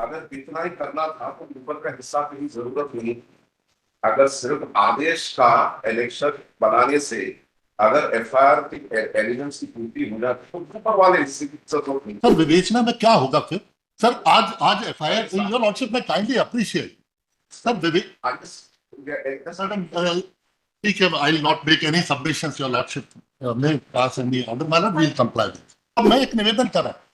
अगर इतना ही करना था तो ऊपर का हिस्सा की जरूरत नहीं। अगर सिर्फ आदेश का इलेक्शन बनाने से अगर एफआईआर की एलिजेंस की पूर्ति हो जाती तो ऊपर वाले हिस्से की जरूरत नहीं। सर विवेचना में क्या होगा फिर? सर आज एफआईआर योर लॉर्डशिप में काइंडली अप्रिशिएट सर विवेक ठीक है, I will not make any submissions your lordship may pass any order manner we will comply with. अब मैं एक निवेदन कर रहा हूं,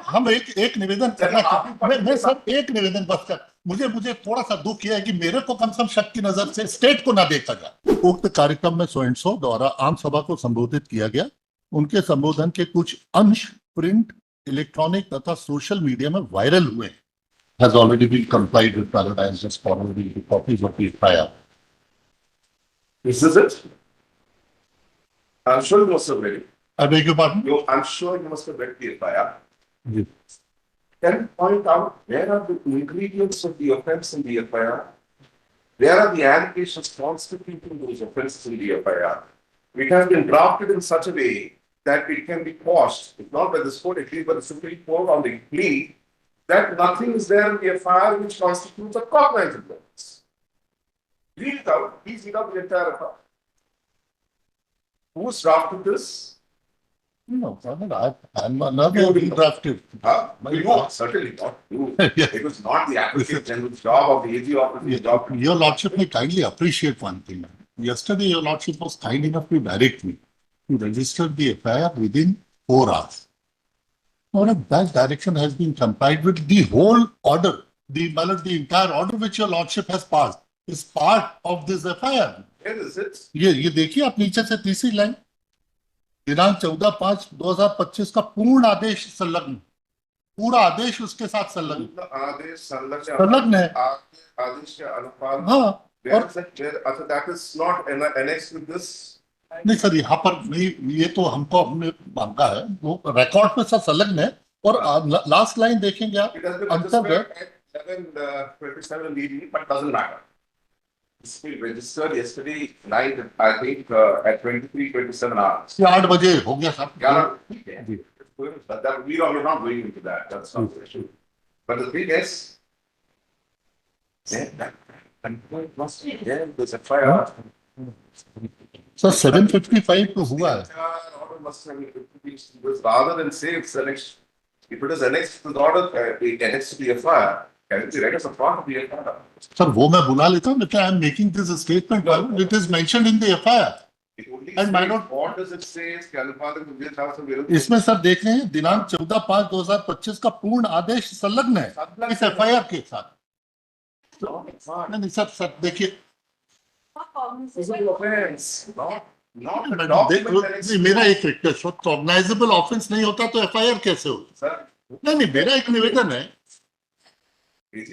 हम एक निवेदन करना चाहते हैं। मैं सर एक निवेदन बस कर, मुझे थोड़ा सा दुख यह है कि मेरे को कम से कम शक की नजर से स्टेट को ना देखा जाए। उक्त कार्यक्रम में सो एंड सो द्वारा आम सभा को संबोधित किया गया। उनके संबोधन के कुछ अंश प्रिंट, इलेक्ट्रॉनिक तथा सोशल मीडिया में वायरल हुए। Has already been complied with Paradise, just forwarding the copies of the FIR. This is it. I'm sure you must have read it. I beg your pardon? I'm sure you must have read the FIR. Yes. Can you point out where are the ingredients of the offense in the FIR? Where are the allegations constituting those offenses in the FIR? It has been drafted in such a way that it can be quashed, if not by this court, at least by the Supreme Court on the plea that nothing is there in the FIR which constitutes a cognizant offense. Read it out, please read out the entire FIR. Who's drafted this? No, I'm not being drafted. No, certainly not you. Yeah. It was not the Advocate General's job or the AG officer's job. Your Lordship may kindly appreciate one thing. Yesterday, Your Lordship was kind enough to direct me to register the FIR within 4 hours. Now, that direction has been complied with. The whole order, the entire order which Your Lordship has passed is part of this FIR. Where is it? ये देखिए आप नीचे से तीसरी line, दिनांक 14/5/2025 का पूर्ण आदेश संलग्न, पूरा आदेश उसके साथ संलग्न, आदेश संलग्न है आदेश के अनुसार। हाँ, और अच्छा, that is not annexed with this. नहीं सर, यहाँ पर नहीं, ये तो हमने मांगा है, वो रिकॉर्ड में सब संलग्न है। और लास्ट लाइन देखेंगे आप, अंतर है 11:27 BD, but doesn't matter. It's been registered yesterday night, I think, at 23:27 hours. 8 बजे हो गया साहब। But that we are not going into that. That's not the issue. But the thing is, that must be there. There's a FIR. Sir 755 तो हुआ है। Order must have been rather than say it's annexed. If it is annexed to the order, annexed to the FIR, can it be read as a part of the FIR? Sir वो मैं बुला लेता हूँ, लेकिन I am making this statement. It is mentioned in the FIR. And my note, what does it say? इसमें sir देख रहे हैं, दिनांक 14/5/2025 का पूर्ण आदेश संलग्न है इस FIR के साथ। नहीं सर देखिए, मेरा एक रिक्वेस्ट, कॉग्नाइजेबल ऑफेंस नहीं होता तो FIR कैसे होता? नहीं, मेरा एक निवेदन है।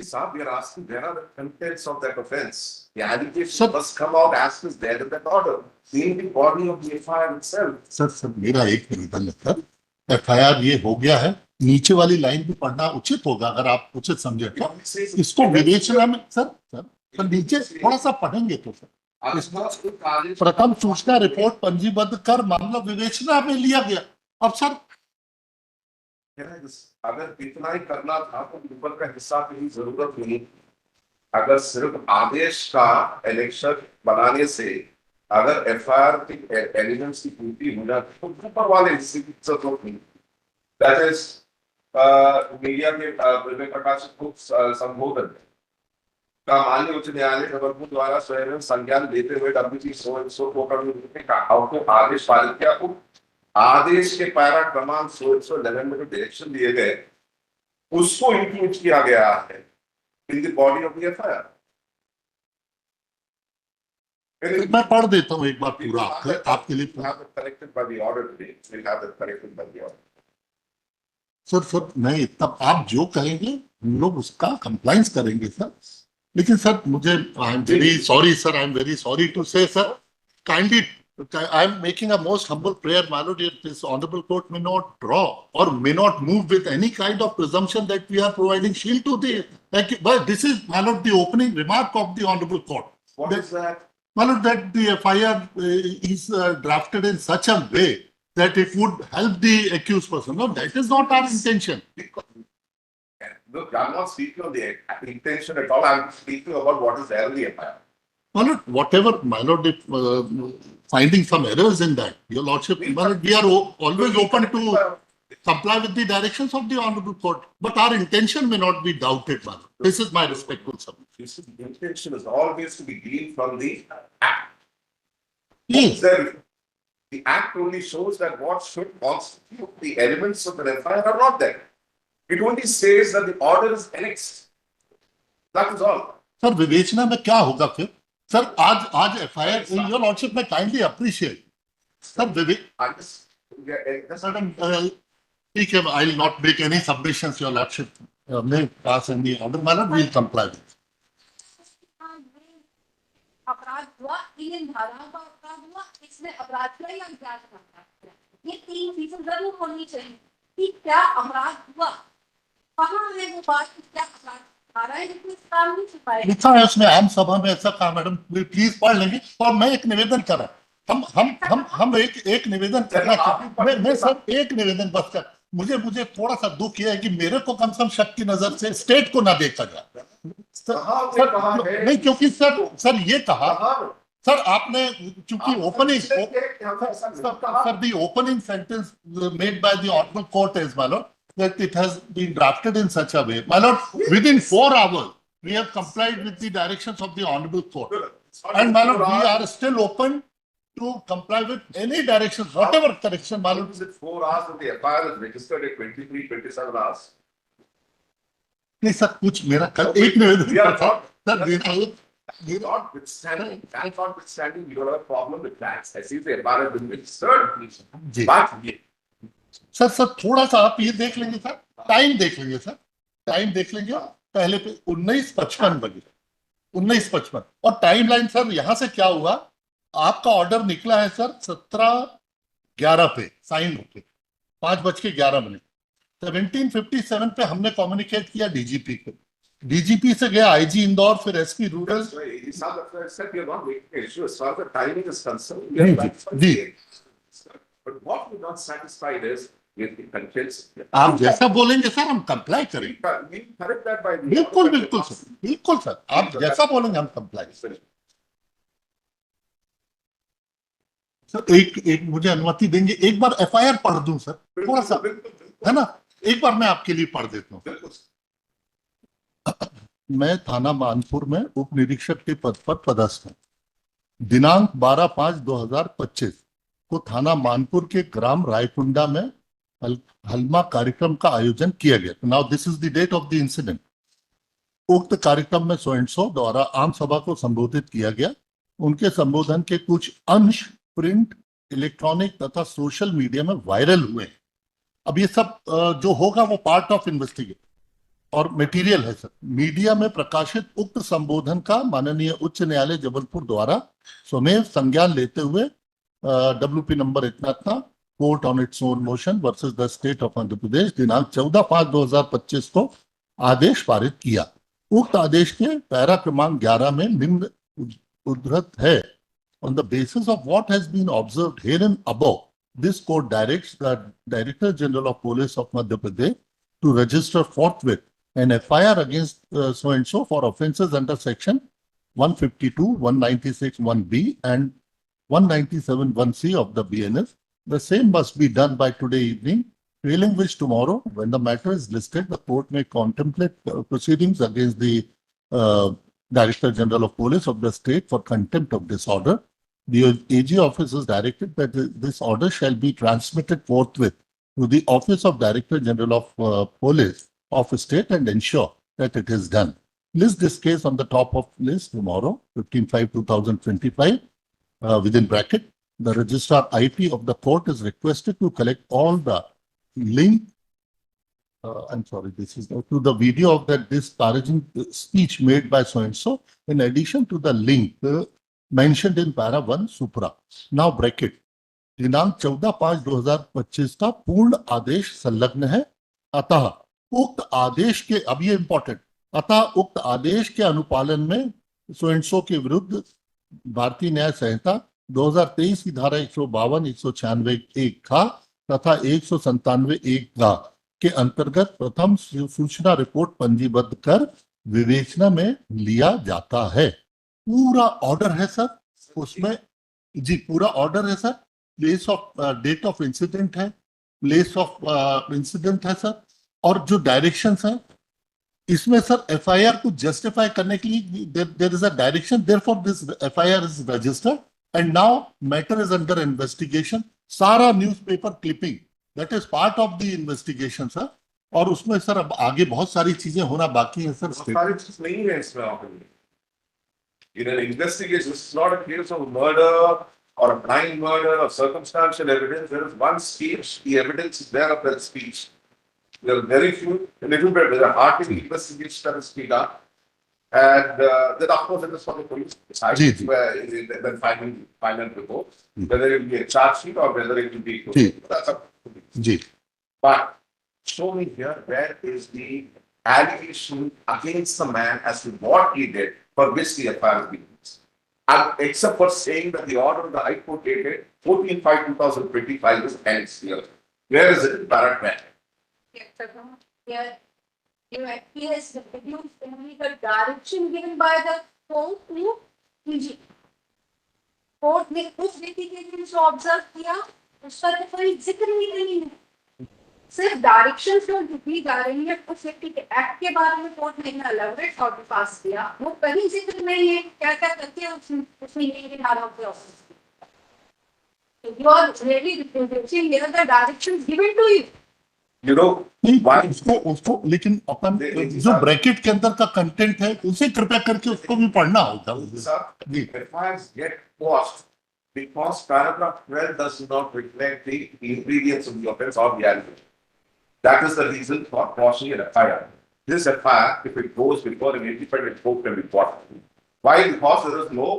Sir, we are asking where are the contents of that offence? The allegation must come out as is there in that order. In the body of the FIR itself. Sir मेरा एक निवेदन है सर, FIR ये हो गया है, नीचे वाली लाइन भी पढ़ना उचित होगा अगर आप उचित समझे तो। इसको विवेचना में सर नीचे थोड़ा सा पढ़ेंगे तो सर, प्रथम सूचना रिपोर्ट पंजीबद्ध कर मामला विवेचना में लिया गया। अब सर अगर इतना ही करना था तो ऊपर का हिस्सा की जरूरत नहीं। अगर सिर्फ आदेश का इलेक्शन बनाने से अगर एफआईआर की एलिजेंस की पूर्ति हो जाती तो ऊपर वाले हिस्से की जरूरत नहीं। दैट इज मीडिया के विवेक प्रकाश को संबोधन का माननीय उच्च न्यायालय जबलपुर द्वारा स्वयं संज्ञान देते हुए WT 100 को आदेश पारित किया। आदेश के पैरा क्रमांक 111 में जो डायरेक्शन दिए गए उसको इंक्लूड किया गया है in the body of the FIR. मैं पढ़ देता हूँ एक बार पूरा आपके लिए। सर नहीं, तब आप जो कहेंगे हम लोग उसका कंप्लायंस करेंगे सर। लेकिन सर मुझे I am very sorry sir, I am very sorry to say sir, kindly I am making a most humble prayer, my lord, this honorable court may not draw or may not move with any kind of presumption that we are providing shield to the, but this is, my lord, the opening remark of the honorable court. What is that? My lord, that the FIR is drafted in such a way that it would help the accused person. No, that is not our intention. Look, I'm not speaking of the intention at all. I'm speaking about what is there in the FIR. My lord, whatever, my lord, if finding some errors in that, your lordship, my lord, we are always open to comply with the directions of the honorable court. But our intention may not be doubted, my lord. This is my respectful submission. This is the intention is always to be gleaned from the act. Yes. The act only shows that what should constitute the elements of the FIR are not there. It only says that the order is annexed. That is all. Sir विवेचना में क्या होगा फिर sir आज FIR your lordship में kindly appreciate sir Vivek I just, madam ठीक है I will not make any submissions your lordship may pass any order my lord we will comply with अपराध हुआ, 3 धाराओं का अपराध हुआ, इसमें अपराध का या अज्ञात का अपराध हुआ। ये 3 चीजें जरूर होनी चाहिए कि क्या अपराध हुआ, कहाँ है वो बात कि क्या अपराध आ रहा है, लेकिन इस काम नहीं छुपाएगा। लिखा है उसमें आम सभा में ऐसा कहा मैडम प्लीज पढ़ लेंगे और मैं एक निवेदन कर रहा हम एक निवेदन करना चाहते मैं सर एक निवेदन बस कर मुझे थोड़ा सा दुख यह है कि मेरे को कम से कम शक की नजर से स्टेट को ना देखा जाए सर नहीं क्योंकि सर ये कहा सर आपने चूंकि opening sir the opening sentence made by the honourable court is my Lord that it has been drafted in such a way my lord within 4 hours we have complied with the directions of the honorable court and my lord we are still open to comply with any directions whatever correction my lord is it 4 hours that the FIR is registered at 23-27 hours? नहीं sir कुछ मेरा कल एक निवेदन We are था not- sir Notwithstanding, we don't have a problem with that. I see the FIR has been registered. जी But sir थोड़ा सा आप ये देख लेंगे सर टाइम देख लेंगे सर टाइम देख लेंगे पहले पे 19:55 बजे 19:55 और टाइमलाइन सर यहां से क्या हुआ आपका ऑर्डर निकला है सर 17:11 पे साइन होके 5:11 17:57 पे हमने कम्युनिकेट किया डीजीपी को डीजीपी से गया आईजी इंदौर फिर SP rural that's why it's not that I said we are not making an issue as far as the timing is concerned. We are जी, satisfied. जी। But what we're not satisfied is with the contents. आप जैसा बोलेंगे sir हम comply करेंगे We correct that by the. बिल्कुल sir आप जैसा बोलेंगे हम कंप्लाई सर एक मुझे अनुमति देंगे एक बार एफआईआर पढ़ दूं सर थोड़ा सा है ना एक बार मैं आपके लिए पढ़ देता हूँ मैं थाना मानपुर में उप निरीक्षक के पद पर पदस्थ हूँ दिनांक 12/5/2025 को थाना मानपुर के ग्राम रायकुंडा में हलमा कार्यक्रम का आयोजन किया गया now this is the date of the incident उक्त कार्यक्रम में सो एंड सो द्वारा आम सभा को संबोधित किया गया उनके संबोधन के कुछ अंश प्रिंट इलेक्ट्रॉनिक तथा सोशल मीडिया में वायरल हुए अब ये सब जो होगा वो पार्ट ऑफ इन्वेस्टिगेशन और मटेरियल है सर मीडिया में प्रकाशित उक्त संबोधन का माननीय उच्च न्यायालय जबलपुर द्वारा स्वमेव संज्ञान लेते हुए WP नंबर इतना था court on its own motion versus the state of Andhra Pradesh दिनांक 14/5/2025 को आदेश पारित किया उक्त आदेश के पैरा क्रमांक 11 में निम्न उद्धृत है on the basis of what has been observed herein above this court directs the Director General of Police of Madhya Pradesh to register forthwith an FIR against so and so for offences under section 152, 196 1B and 197 1C of the BNS. The same must be done by today evening, failing which tomorrow, when the matter is listed, the court may contemplate proceedings against the Director General of Police of the state for contempt of this order. The AG office is directed that this order shall be transmitted forthwith to the Office of Director General of Police of a state and ensure that it is done. List this case on the top of list tomorrow, 15/5/2025, within bracket. The registrar IP of the court is requested to collect all the link. I'm sorry, this is to the video of that disparaging speech made by so and so, in addition to the link mentioned in para 1 supra. Now bracket. दिनांक 14/5/2025 का पूर्ण आदेश संलग्न है अतः उक्त आदेश के अब ये इंपॉर्टेंट अतः उक्त आदेश के अनुपालन में सो एंड सो के विरुद्ध भारतीय न्याय संहिता 2023 की धारा 152, 196 1 का तथा 197 1 का के अंतर्गत प्रथम सूचना रिपोर्ट पंजीबद्ध कर विवेचना में लिया जाता है। पूरा ऑर्डर है सर, उसमें जी पूरा ऑर्डर है sir. Place of date of incident है, प्लेस ऑफ इंसिडेंट है सर, और जो डायरेक्शंस हैं इसमें सर एफआईआर को जस्टिफाई करने के लिए there is a direction, therefore this FIR is registered and now matter is under investigation. सारा newspaper clipping that is part of the investigation sir, और उसमें सर अब आगे बहुत सारी चीजें होना बाकी है सर। सारी चीज नहीं है इसमें आपने। In an investigation, it's not a case of murder or a blind murder or circumstantial evidence. There is one speech, the evidence is there of that speech. There are very few, a little bit, there are hardly investigation that is being done. And then of course it is for the police to decide जी, जी. where then final report, whether it will be a charge sheet or whether it will be. जी. That's up to the police. जी But show me here where is the allegation against the man as to what he did for which the FIR has been used. And except for saying that the order of the High Court dated 14/5/2025 is ends here. Where is it in paragraph? Here, you appears the produced only the direction given by the court to PG. Court ने उस व्यक्ति के दिन जो observe किया उसका तो कोई जिक्र ही नहीं है, सिर्फ डायरेक्शन जो दी जा रही है उस व्यक्ति के एक्ट के बारे में कोर्ट ने एलैबोरेट ऑर्डर पास किया, वो कहीं जिक्र नहीं है क्या क्या करके उसने ये धारा पे office you are really representing here the directions given to you. You know, नहीं, why? उसको लेकिन अपन जो ब्रैकेट के अंदर का कंटेंट है उसे कृपया करके उसको भी पढ़ना होगा। Sir, ji FIRs get quashed because paragraph 12 does not reflect the ingredients of the offense or the allegation. That is the reason for quashing an FIR. This FIR, if it goes before an independent court, can be quashed. Why? Because there is no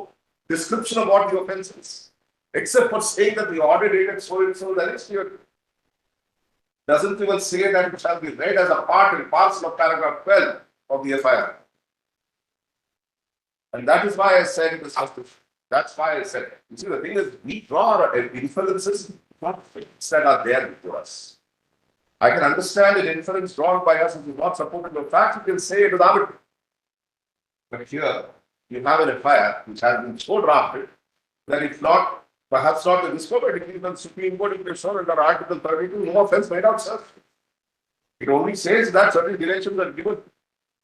description of what the offense is, except for saying that the order dated so and so, that is clear. Doesn't even say that it shall be read as a part and parcel of paragraph 12 of the FIR. And that is why I said it is justice. That's why I said, you see, the thing is, we draw our inferences, not facts that are there before us. I can understand an inference drawn by us which is not supported by facts, you can say it is arbitrary. But here, you have an FIR which has been so drafted that it's not, perhaps not the discovered, it is the Supreme Court, it is shown under Article 32, no offense made out, sir. It only says that certain directions are given,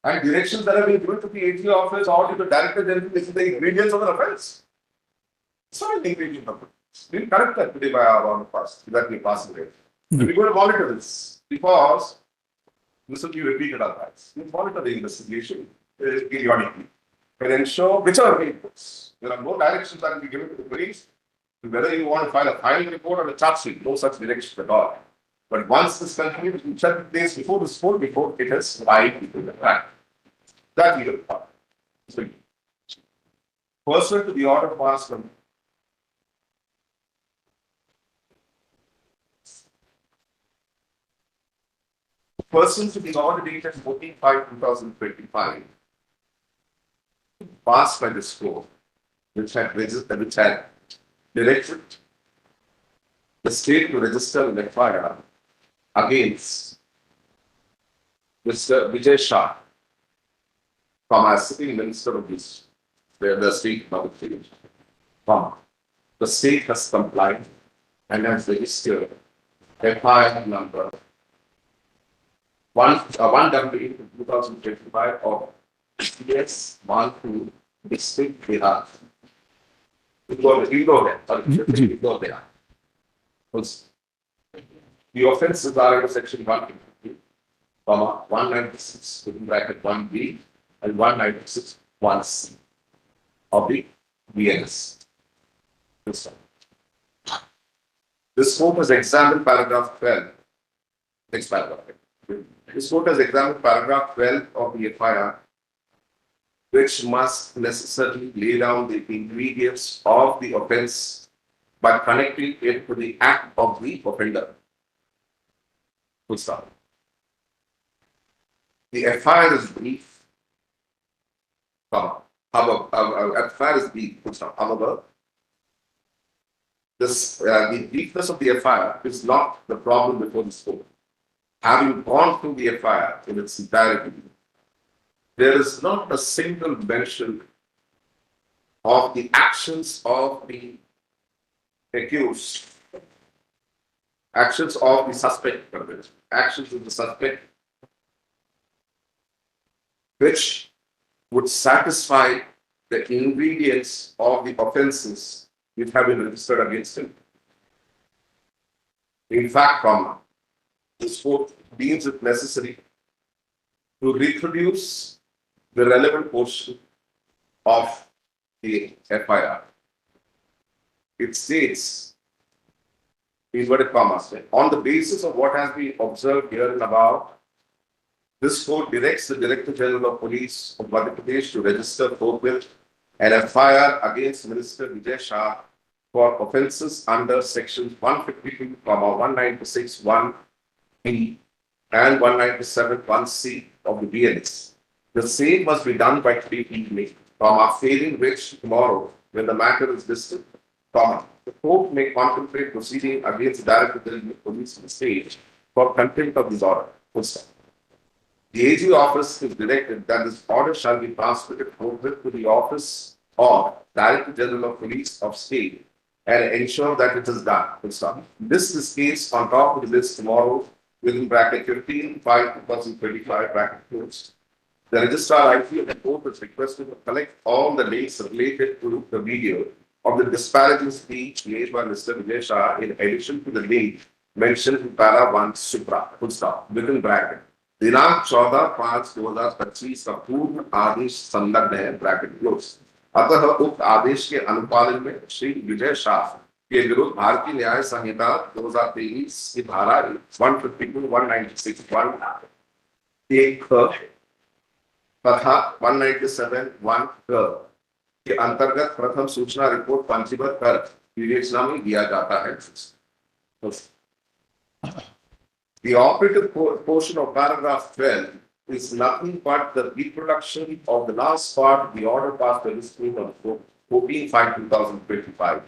and directions that have been given to the AG office or to the Director General, this is the ingredients of an offense. It's not an ingredient of it. We'll correct that today by our own past, that we pass away. And we're going to monitor this, because this will be repeated otherwise. We'll monitor the investigation periodically and ensure whichever way it goes. There are no directions that will be given to the police, whether you want to file a final report or a charge sheet, no such directions at all. But once this continues, we check the place before this court, before it is filed into the fact. That we will follow. So, pursuant to the order passed on pursuant to the order dated 14/5/2025, passed by this court, which had directed the state to register an FIR against Mr. Vijay Shah, as sitting minister of this, where the state public affairs. The state has complied and has registered FIR number 1/2025 of CS 12 District Bihar. Ignore there. The offences are under section 150, 196 within bracket 1B and 196 1C of the BNS. This court has examined paragraph 12. Next paragraph. This court has examined paragraph 12 of the FIR, which must necessarily lay down the ingredients of the offence by connecting it to the act of the offender. Full stop. The FIR is brief. FIR is brief. Full stop. However, the briefness of the FIR is not the problem before this court. having gone through the FIR in its entirety, there is not a single mention of the actions of the accused, actions of the suspect, actions of the suspect, which would satisfy the ingredients of the offences which have been registered against him. In fact, this court deems it necessary to reproduce the relevant portion of the FIR. It states, inverted commas, on the basis of what has been observed here and above, this court directs the Director General of Police of Madhya Pradesh to register forthwith an FIR against Minister Vijay Shah for offences under sections 152, 196, 1B and 197, 1C of the BNS. The same must be done by 3 evening, failing which tomorrow, when the matter is listed, the court may contemplate proceeding against the Director General of Police of the state for contempt of this order. The AG office is directed that this order shall be transmitted forthwith to the office of Director General of Police of State and ensure that it is done. This is case on top of the list tomorrow within bracket 15/5/2025 bracket closed. The registrar IP of the court is requested to collect all the links related to the video of the disparaging speech made by Mr. Vijay Shah in addition to the link mentioned in para 1 supra, full stop, within bracket. दिनांक 14/5/2025 का पूर्ण आदेश संलग्न है bracket close. अतः उक्त आदेश के अनुपालन में श्री विजय शाह के विरुद्ध भारतीय न्याय संहिता 2023 की धारा 152, 196, 1 तथा 197, 1 के अंतर्गत प्रथम सूचना रिपोर्ट पंजीबद्ध कर विवेचना में दिया जाता है। The operative portion of paragraph 12 is nothing but the reproduction of the last part of the order passed by this court on 14/5/2025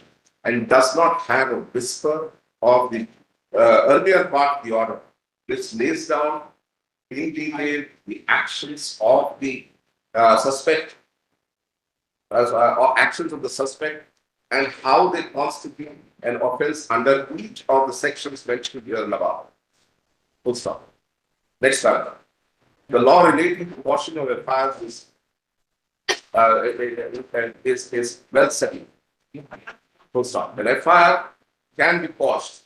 and does not have a whisper of the earlier part of the order, which lays down in detail the actions of the suspect, or actions of the suspect, and how they constitute an offense under each of the sections mentioned here and above. Full stop. Next paragraph. The law relating to washing of FIRs is well settled. Full stop. An FIR can be quashed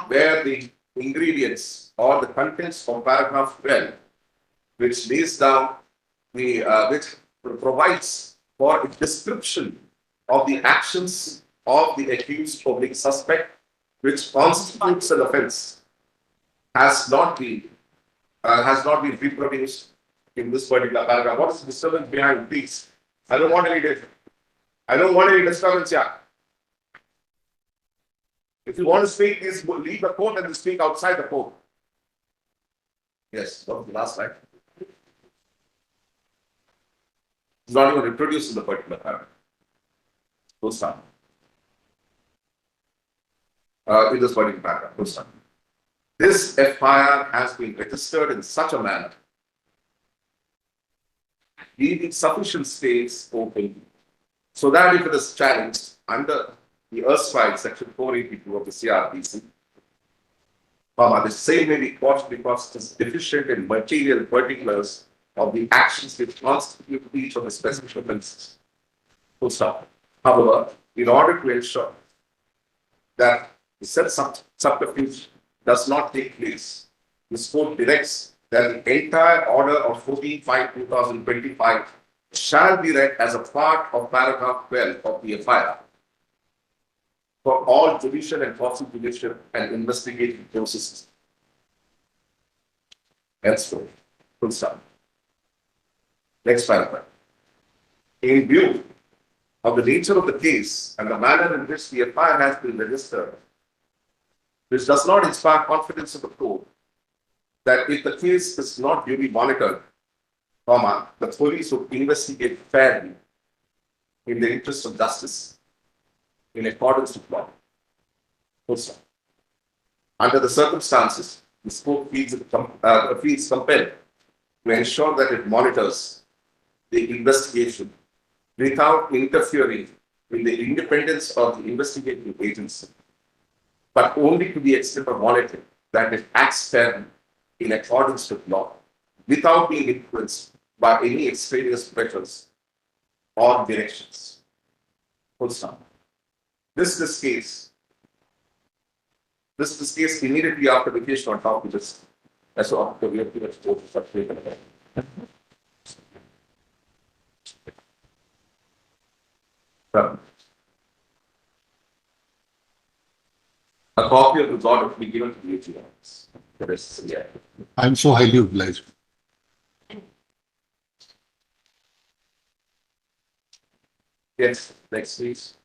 where the ingredients or the contents of paragraph 12, which lays down the which provides for a description of the actions of the accused public suspect, which constitutes an offense, has not been reproduced in this particular paragraph. What is the disturbance behind these? I don't want any disturbance here. If you want to speak, please leave the court and speak outside the court. Yes, that was the last slide. It's not even reproduced in the particular paragraph. Full stop. In this particular paragraph, full stop. This FIR has been registered in such a manner, leaving sufficient space open, so that if it is challenged under the erstwhile section 482 of the CRPC, the same may be quashed because it is deficient in material particulars of the actions which constitute each of the specific offences. Full stop. However, in order to ensure that the said subterfuge does not take place, this court directs that the entire order of 14/5/2025 shall be read as a part of paragraph 12 of the FIR for all judicial and quasi-judicial and investigative processes. Henceforth, full stop. Next paragraph. In view of the nature of the case and the manner in which the FIR has been registered, which does not inspire confidence of the court that if the case is not duly monitored, the police would investigate fairly in the interest of justice in accordance with law. Under the circumstances, This court feels compelled to ensure that it monitors the investigation without interfering in the independence of the investigating agency, but only to the extent of monitoring that it acts fairly in accordance with law, without being influenced by any extraneous pressures or directions. Full stop. This case immediately after the case on top of this, as after we have given exposure to such data. A copy of the order will be given to the AGMs. That is, yeah. I'm so highly obliged. Yes, next please.